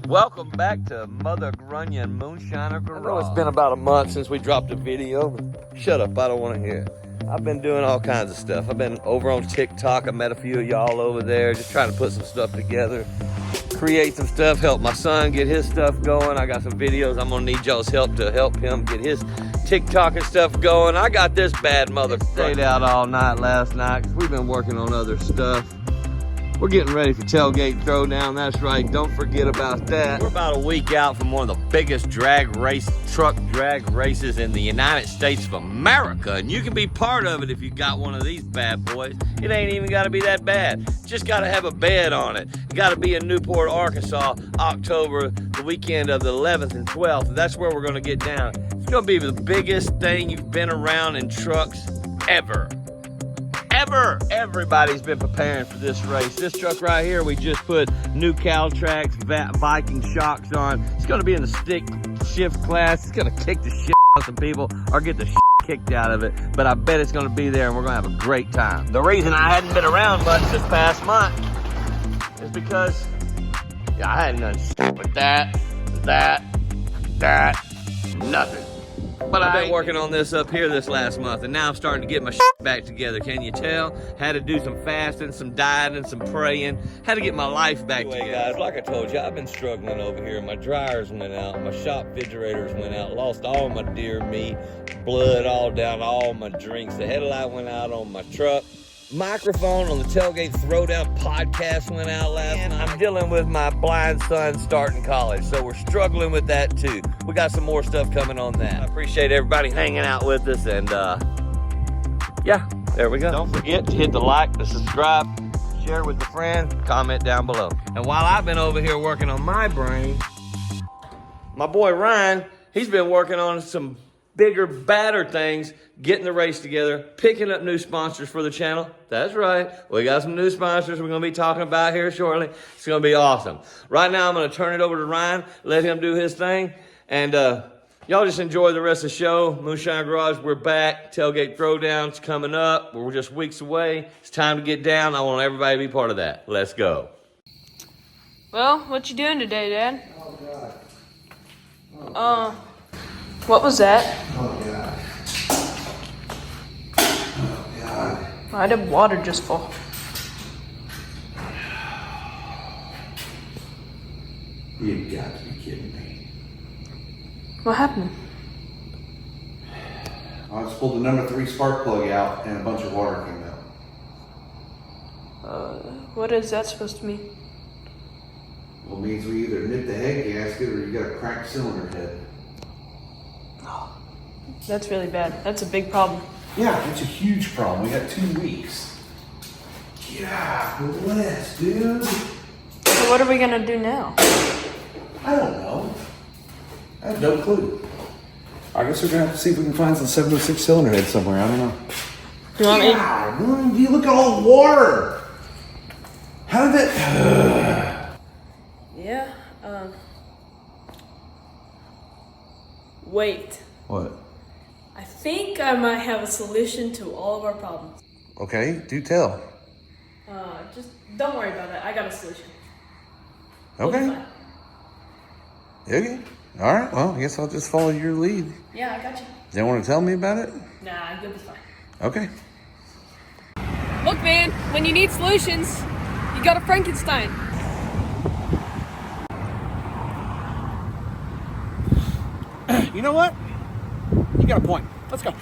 Welcome back to Mother Grunya and Moonshiner Garage. I know it's been about a month since we dropped a video, but shut up, I don't want to hear it. I've been doing all kinds of stuff. I've been over on TikTok. I met a few of y'all over there, just trying to put some stuff together, create some stuff, help my son get his stuff going. I got some videos. I'm gonna need y'all's help to help him get his TikTok and stuff going. I got this bad mother. Stayed out all night last night because we've been working on other stuff. We're getting ready for Tailgate Throwdown, that's right, don't forget about that. We're about a week out from one of the biggest truck drag races in the United States of America, and you can be part of it if you got one of these bad boys. It ain't even gotta be that bad. Just gotta have a bed on it. It gotta be in Newport, Arkansas, October, the weekend of the 11th and 12th. That's where we're gonna get down. It's gonna be the biggest thing you've been around in trucks ever. Everybody's been preparing for this race. This truck right here, we just put new Cal Tracks Viking shocks on. It's gonna be in the stick shift class. It's gonna kick the shit out of some people or get the shit kicked out of it, but I bet it's gonna be there and we're gonna have a great time. The reason I hadn't been around much this past month is because I hadn't done shit with that, nothing. But I've been working on this up here this last month, and now I'm starting to get my shit back together. Can you tell? Had to do some fasting, some dieting, some praying. Had to get my life back together. Guys, like I told you, I've been struggling over here. My dryers went out, my shop refrigerators went out, lost all my deer meat, blood all down all my drinks. The headlight went out on my truck. Microphone on the Tailgate Throwdown podcast went out last night. I'm dealing with my blind son starting college, so we're struggling with that too. We got some more stuff coming on that. I appreciate everybody hanging out with us, and yeah, there we go. Don't forget to hit the like, the subscribe, share with a friend, comment down below. And while I've been over here working on my brain, my boy Ryan, he's been working on some bigger, badder things, getting the race together, picking up new sponsors for the channel. That's right. We got some new sponsors we're going to be talking about here shortly. It's going to be awesome. Right now, I'm going to turn it over to Ryan, let him do his thing. And y'all just enjoy the rest of the show. Moonshiner Garage, we're back. Tailgate Throwdown's coming up. We're just weeks away. It's time to get down. I want everybody to be part of that. Let's go. Well, what you doing today, Dad? Oh, God. What was that? Oh, God. Oh, God. Why did water just fall? You've got to be kidding me. What happened? I just pulled the number 3 spark plug out and a bunch of water came out. What is that supposed to mean? Well, it means we either nipped the head gasket or you got a cracked cylinder head. That's really bad. That's a big problem. Yeah, it's a huge problem. We got 2 weeks. Yeah, bless, dude. So what are we gonna do now? I don't know. I have no clue. I guess we're gonna have to see if we can find some 706 cylinder head somewhere. I don't know. You want me? Yeah, you look at all the water. How did that? Yeah. Wait. What? I think I might have a solution to all of our problems. Okay, do tell. Just don't worry about it. I got a solution. Okay. We'll be fine. Okay. All right. Well, I guess I'll just follow your lead. Yeah, I got you. You don't want to tell me about it? Nah, you'll be fine. Okay. Look, man, when you need solutions, you got a Frankenstein. You know what? You got a point. Let's go.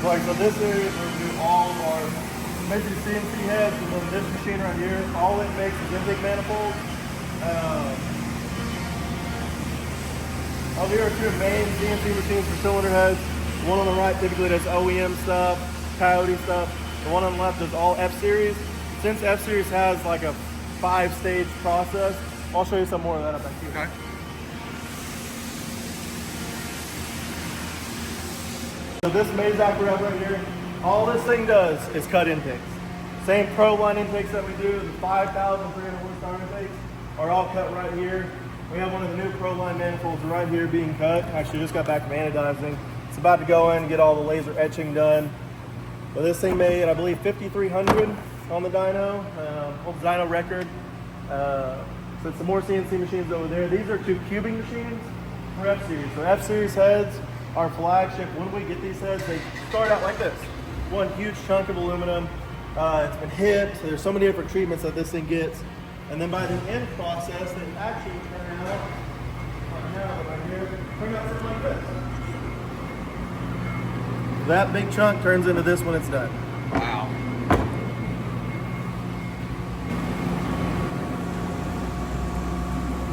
Like, so this area is where we do all of our basically CNC heads, and then this machine right here, all it makes is intake manifolds. Over here are two main CNC machines for cylinder heads. One on the right typically does OEM stuff, Coyote stuff. The one on the left does all F-Series. Since F-Series has like a 5-stage process, I'll show you some more of that up back here. Okay. So this Mazak rub right here, all this thing does is cut intakes. Same Pro line intakes that we do, the 5,300 horsepower intakes are all cut right here. We have one of the new Pro line manifolds right here being cut. Actually just got back from anodizing. It's about to go in and get all the laser etching done. But this thing made, I believe, 5,300 on the dyno, old dyno record. So it's some more CNC machines over there. These are two cubing machines for F-Series. So F-Series heads, our flagship, when we get these heads, they start out like this. One huge chunk of aluminum. It's been hit. So there's so many different treatments that this thing gets. And then by the end process, they actually turn out, right here, turn out something like this. That big chunk turns into this when it's done. Wow.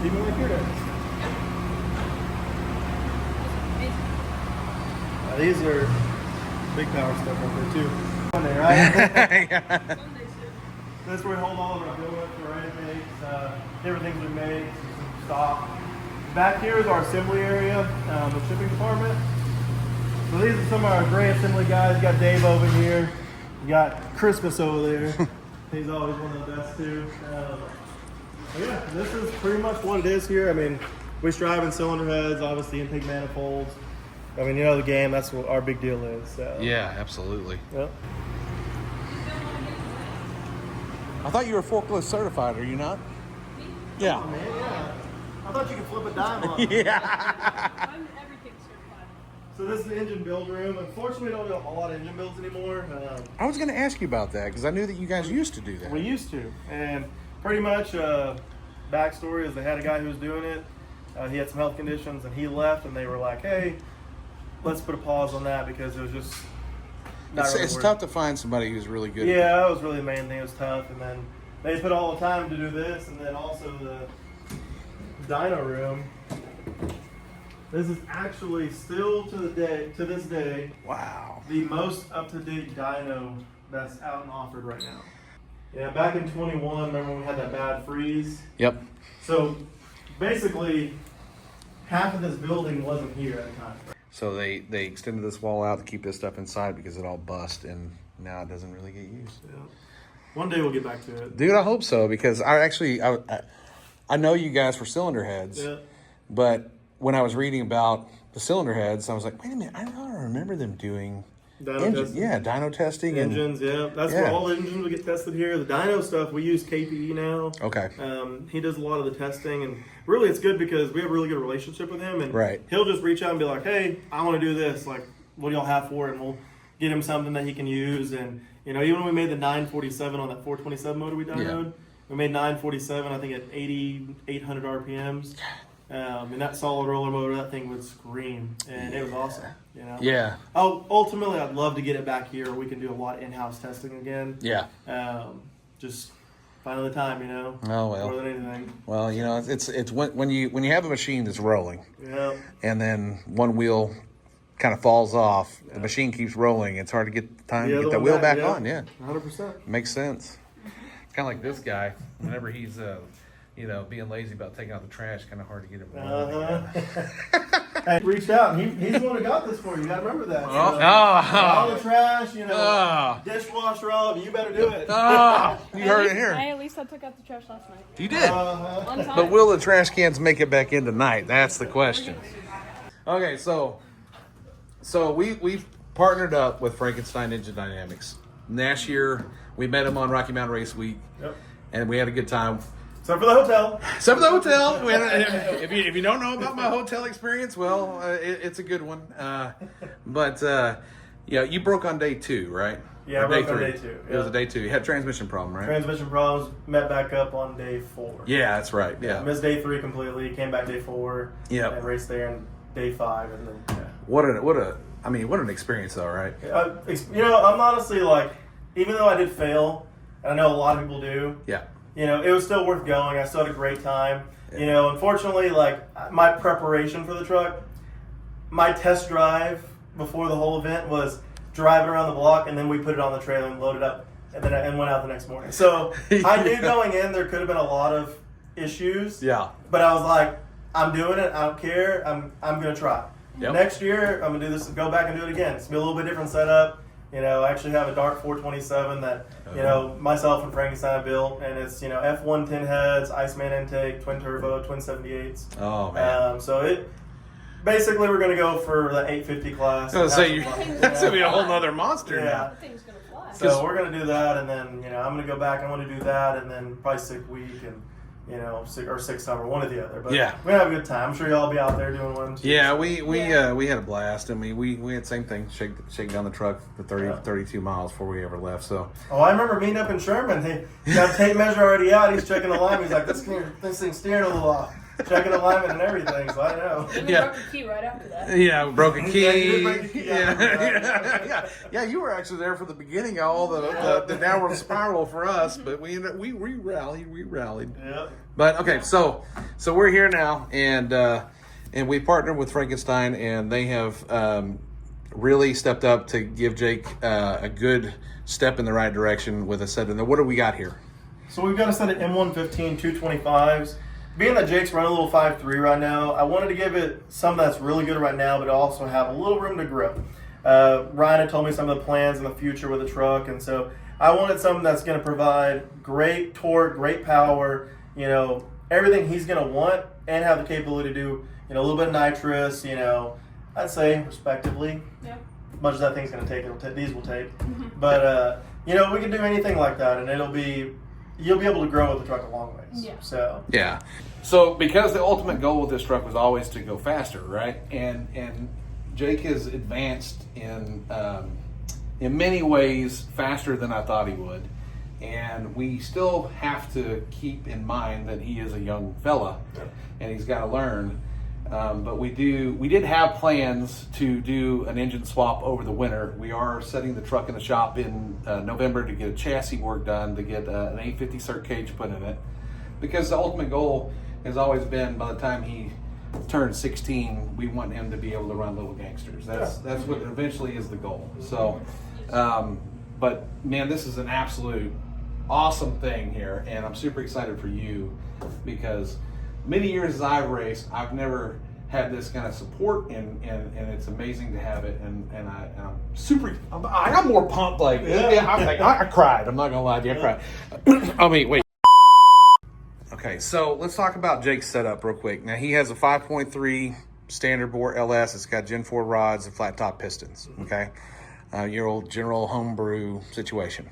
Even like your does. These are big power stuff right there too. On there, right? That's where we hold all of our build-up for our intakes, different things we make, some stock. Back here is our assembly area, the shipping department. So these are some of our gray assembly guys. You got Dave over here. You got Christmas over there. He's always one of the best too. Yeah, this is pretty much what it is here. I mean, we strive in cylinder heads, obviously intake manifolds. I mean, you know the game, that's what our big deal is. So. Yeah, absolutely. Yep. I thought you were forklift certified, are you not? Yeah. Oh, man, yeah. I thought you could flip a dime on. Yeah. I'm everything certified. So this is the engine build room. Unfortunately, we don't do a whole lot of engine builds anymore. I was going to ask you about that because I knew that you guys used to do that. We used to, and pretty much backstory is they had a guy who was doing it. He had some health conditions, and he left, and they were like, "Hey, let's put a pause on that because it was just not really It's worth tough it." to find somebody who's really good. Yeah, that was really the main thing. It was tough, and then they put all the time to do this, and then also the dyno room. This is actually still to this day, Wow. the most up-to-date dyno that's out and offered right now. Yeah, back in 21, remember when we had that bad freeze? Yep. So basically, half of this building wasn't here at the time. So they extended this wall out to keep this stuff inside because it all bust and now it doesn't really get used. Yeah. One day we'll get back to it. Dude, I hope so because I know you guys for cylinder heads, Yeah. but when I was reading about the cylinder heads, I was like, wait a minute, I don't remember them doing Dyno testing. Yeah, dyno testing. Engines, yeah. That's where all the engines will get tested here. The dyno stuff, we use KPE now. Okay. He does a lot of the testing, and really it's good because we have a really good relationship with him, and Right. he'll just reach out and be like, hey, I want to do this. Like, what do y'all have for it? And we'll get him something that he can use. And, you know, even when we made the 947 on that 427 motor we dynoed, we made 947, I think, at 800 RPMs. And that solid roller motor, that thing would scream, and it was awesome. You know. Yeah. Oh, ultimately, I'd love to get it back here. We can do a lot of in-house testing again. Yeah. Just finding the time, you know. Oh well. More than anything. Well, you know, it's when you have a machine that's rolling, Yeah. and then one wheel kind of falls off, the machine keeps rolling. It's hard to get the time to get that wheel back on. Yeah. 100%. Makes sense. Kind of like this guy. Whenever he's being lazy about taking out the trash, kind of hard to get him rolling. and reached out. And he's the one who got this for you. You gotta remember that. All the trash, dishwasher, all of it. You better do it. You heard it here. At least I took out the trash last night. You did. One time. But will the trash cans make it back in tonight? That's the question. Okay, so we've partnered up with Frankenstein Engine Dynamics. Last year, we met him on Rocky Mountain Race Week, and we had a good time. Except for the hotel. If you don't know about my hotel experience, well, it's a good one. You broke on day 2, right? Yeah, I broke on day 2. It was a day 2. You had a transmission problem, right? Transmission problems, met back up on day 4. Yeah, that's right. Yeah. Missed day 3 completely, came back day 4. Yeah. And raced there in day 5, and then What an experience though, right? I'm honestly like, even though I did fail, and I know a lot of people do. Yeah. It was still worth going. I still had a great time. Unfortunately, like my preparation for the truck, my test drive before the whole event was driving around the block, and then we put it on the trailer and loaded up, and went out the next morning. So I knew going in there could have been a lot of issues. Yeah. But I was like, I'm doing it. I don't care. I'm gonna try. Yep. Next year, I'm gonna do this. Go back and do it again. It's gonna be a little bit different setup. I actually have a Dart 427 that, myself and Frankenstein built, and it's, F110 heads, Iceman intake, twin turbo, twin 78s. Oh, man. Basically, we're going to go for the 850 class. I was going to say, that's going to be a whole nother monster now. That thing's gonna fly. So we're going to do that, and then, I'm going to go back. I want to do that, and then probably sick week, and, sick summer, one or the other. But yeah, we have a good time. I'm sure y'all will be out there doing one too. Yeah, we had a blast. I mean, we had the same thing, shake down the truck for 32 miles before we ever left. So. Oh, I remember meeting up in Sherman. He got tape measure already out. He's checking the line. He's like, this thing's steering a little off. Checking alignment and everything, so I know. And we broke a key right after that. Yeah, broke a key. Yeah, you did break the key. Yeah, you were actually there for the beginning of all the downward spiral for us, but we rallied. Yeah. But okay, so we're here now, and we partnered with Frankenstein, and they have really stepped up to give Jake a good step in the right direction with a set. And what do we got here? So we've got a set of M115 225s. Being that Jake's running a little 5.3 right now, I wanted to give it some that's really good right now, but also have a little room to grow. Ryan had told me some of the plans in the future with the truck, and so I wanted something that's going to provide great torque, great power, everything he's going to want, and have the capability to do, a little bit of nitrous, I'd say respectively. Yeah. Much as that thing's going to take, these will take. But, we can do anything like that, and you'll be able to grow with the truck a long ways. Yeah. So. Yeah. So because the ultimate goal with this truck was always to go faster, right? And Jake is advanced in many ways faster than I thought he would. And we still have to keep in mind that he is a young fella, and he's got to learn. But we did have plans to do an engine swap over the winter. We are setting the truck in the shop in November to get a chassis work done, to get an 850 circ cage put in it. Because the ultimate goal has always been, by the time he turns 16, we want him to be able to run Little Gangsters. That's what eventually is the goal. So, but man, this is an absolute awesome thing here, and I'm super excited for you because many years as I've raced, I've never had this kind of support, and it's amazing to have it, and I'm super. I got more pumped. I cried. I'm not gonna lie to you, I cried. I mean, wait. Okay, so let's talk about Jake's setup real quick. Now he has a 5.3 standard bore LS. It's got Gen 4 rods and flat top pistons. Okay, your old general homebrew situation.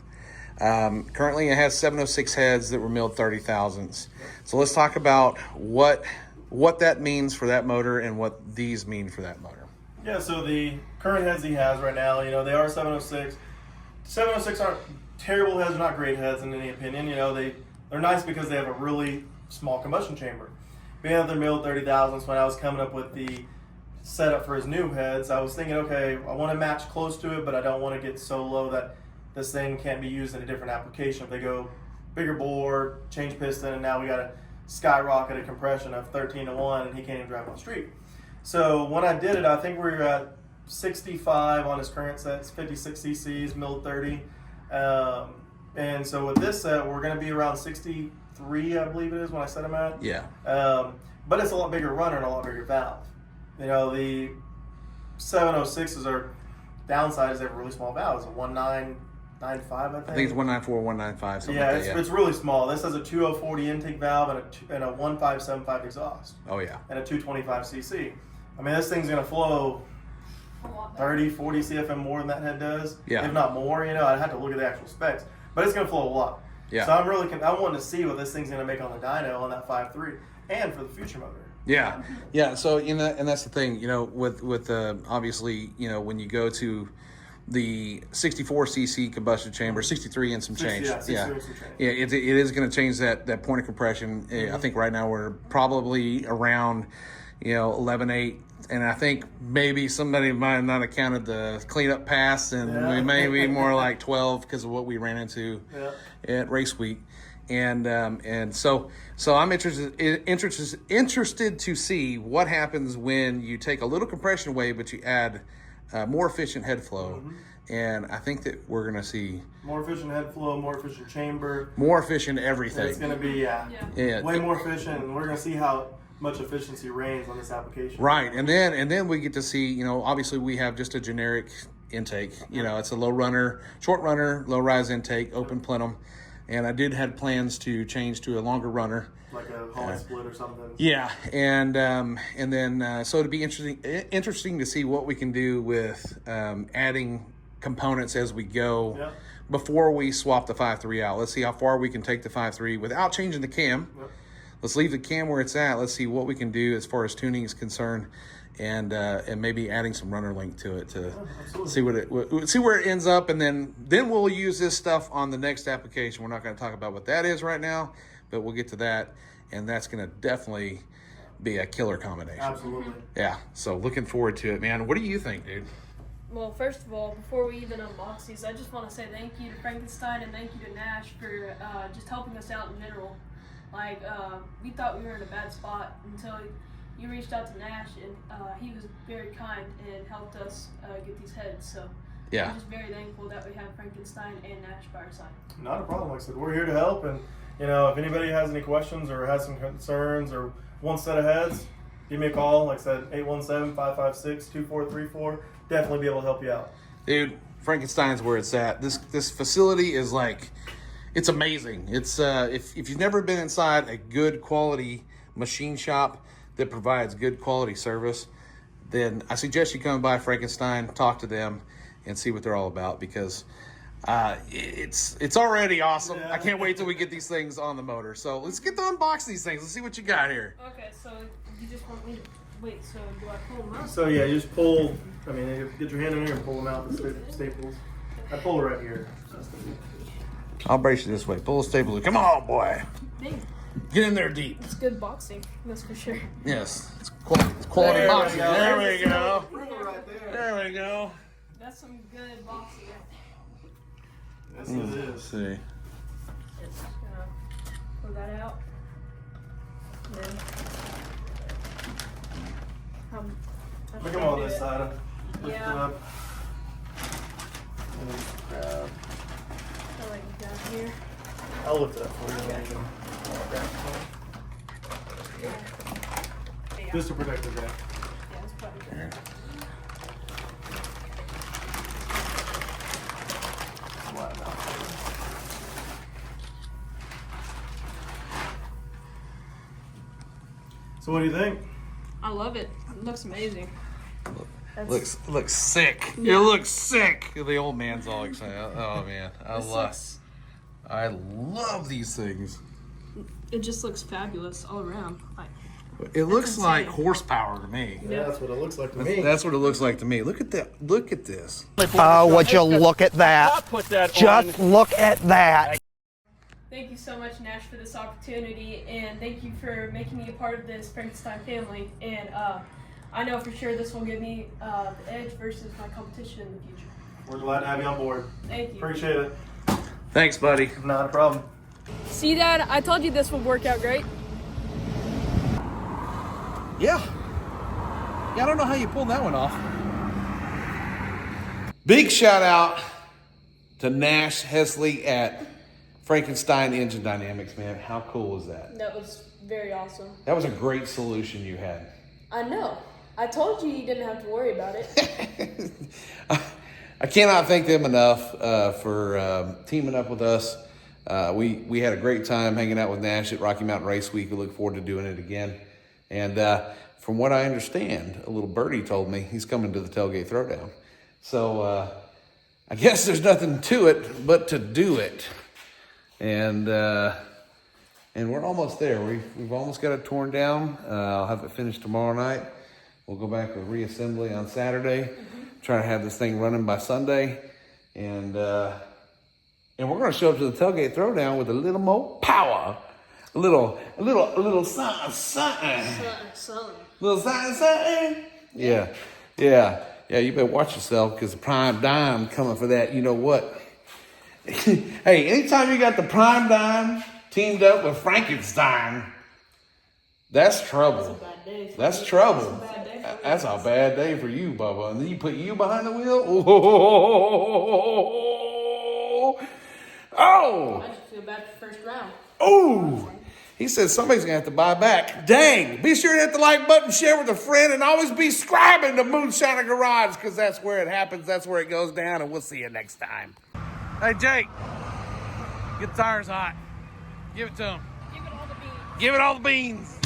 Currently it has 706 heads that were milled 30 thousandths. So let's talk about what that means for that motor and what these mean for that motor. Yeah, so the current heads he has right now, they are 706. 706 aren't terrible heads, not great heads in any opinion. They're nice because they have a really small combustion chamber. Being that they're milled 30 thousandths, when I was coming up with the setup for his new heads, I was thinking, okay, I want to match close to it, but I don't want to get so low that this thing can't be used in a different application. If they go bigger bore, change piston, and now we got a skyrocketed compression of 13-to-1, and he can't even drive on the street. So when I did it, I think we were at 65 on his current sets, 56 cc's, milled 30. And so with this set, we're going to be around 63, I believe it is, when I set him at. Yeah. But it's a lot bigger runner and a lot bigger valve. You know, the 706s are downside is they have a really small valve. It's a 1995, I think. I think it's 194, 195, something Yeah, like that. it's really small. This has a 2040 intake valve and a 1575 exhaust. Oh, yeah. And a 225 cc. I mean, this thing's going to flow 30, 40 CFM more than that head does. Yeah. If not more, you know, I'd have to look at the actual specs. But it's going to flow a lot. Yeah. So I'm wanting to see what this thing's going to make on the dyno on that 5.3 and for the future motor. Yeah, yeah. So and that's the thing, you know, with obviously, you know, when you go to the 64 cc combustion chamber, 63 and some change, Yeah, 63 and some change. Yeah, it is going to change that point of compression. I think right now we're probably around, you know, 11.8, and I think maybe somebody might not have counted the cleanup pass, and we may be more like 12 because of what we ran into at race week. And so I'm interested to see what happens when you take a little compression away, but you add more efficient head flow. And I think that we're going to see more efficient head flow, more efficient chamber, more efficient everything. It's going to be way more efficient, and we're going to see how much efficiency reigns on this application. Right, and then we get to see, you know, obviously we have just a generic intake. You know, it's a short runner, low rise intake, open plenum. And I did have plans to change to a longer runner, like a Holly split or something. Yeah, and then so it'd be interesting to see what we can do with adding components as we go before we swap the 5.3 out. Let's see how far we can take the 5.3 without changing the cam. Let's leave the cam where it's at. Let's see what we can do as far as tuning is concerned, and maybe adding some runner link to it to see see where it ends up, and then we'll use this stuff on the next application. We're not going to talk about what that is right now, but we'll get to that, and that's going to definitely be a killer combination. Absolutely. Yeah. So looking forward to it, man. What do you think, dude? Well, first of all, before we even unbox these, I just want to say thank you to Frankenstein and thank you to Nash for just helping us out in general. Like, we thought we were in a bad spot until you reached out to Nash, and he was very kind and helped us get these heads. So I'm just very thankful that we have Frankenstein and Nash by our side. Not a problem. Like I said, we're here to help, and you know, if anybody has any questions or has some concerns or wants set of heads, give me a call. Like I said, 817-556-2434. Definitely be able to help you out. Dude, Frankenstein's where it's at. This facility is like, it's amazing. It's if you've never been inside a good quality machine shop that provides good quality service, then I suggest you come by Frankenstein, talk to them, and see what they're all about, because it's already awesome. I can't wait till we get these things on the motor. So let's get to unbox these things. Let's see what you got here. Okay, so you just want me to wait, so do I pull them out? So yeah, you just pull, I mean, get your hand in here and pull them out, the staples. I pull it right here. I'll brace you this way. Pull the staple. Come on, boy. Dang. Get in there deep. It's good boxing, that's for sure. Yes, it's quality There boxing. we go. There we go. Right there. There we go. That's some good boxing. Yes, it is. Let's see. Just gonna pull that out. Then, Look at all this side. Lift it Yeah. up. And then grab. I like it down here. I'll lift it up for you. Yeah. Just to protect the back. Yeah, it's probably good. So what do you think? I love it. It looks amazing. Looks sick. It looks sick. The old man's all excited. Oh man, I love these things. It just looks fabulous all around. It looks insane. like horsepower to me. Yeah, that's what it looks like to me. That's what it looks like to me. Look at that. Look at this. Oh, would you look at that? Just look at that. Thank you so much, Nash, for this opportunity, and thank you for making me a part of this Frankenstein family. And I know for sure this will give me the edge versus my competition in the future. We're glad to have you on board. Thank you. Appreciate it. Thanks, buddy. Not a problem. See, Dad, I told you this would work out great. Yeah, I don't know how you pulled that one off. Big shout out to Nash Hesley at Frankenstein Engine Dynamics, man. How cool was that? That was very awesome. That was a great solution you had. I know. I told you you didn't have to worry about it. I cannot thank them enough for teaming up with us. We had a great time hanging out with Nash at Rocky Mountain Race Week. We look forward to doing it again. And from what I understand, a little birdie told me he's coming to the Tailgate Throwdown. So I guess there's nothing to it but to do it. And we're almost there. We've almost got it torn down. I'll have it finished tomorrow night. We'll go back with reassembly on Saturday. Try to have this thing running by Sunday. And we're going to show up to the Tailgate Throwdown with a little more power. A little something, something. Little something, something. Yeah. You better watch yourself because the prime dime coming for that. You know what? Hey, anytime you got the prime dime teamed up with Frankenstein, that's trouble. That's trouble. That's a bad day for you, Bubba. And then you put you behind the wheel. Oh! I just feel bad for the first round. Oh! He says somebody's going to have to buy back. Dang! Be sure to hit the like button, share with a friend, and always be subscribing to Moonshiner Garage because that's where it happens, that's where it goes down, and we'll see you next time. Hey, Jake. Get the tires hot. Give it to him. Give it all the beans. Give it all the beans.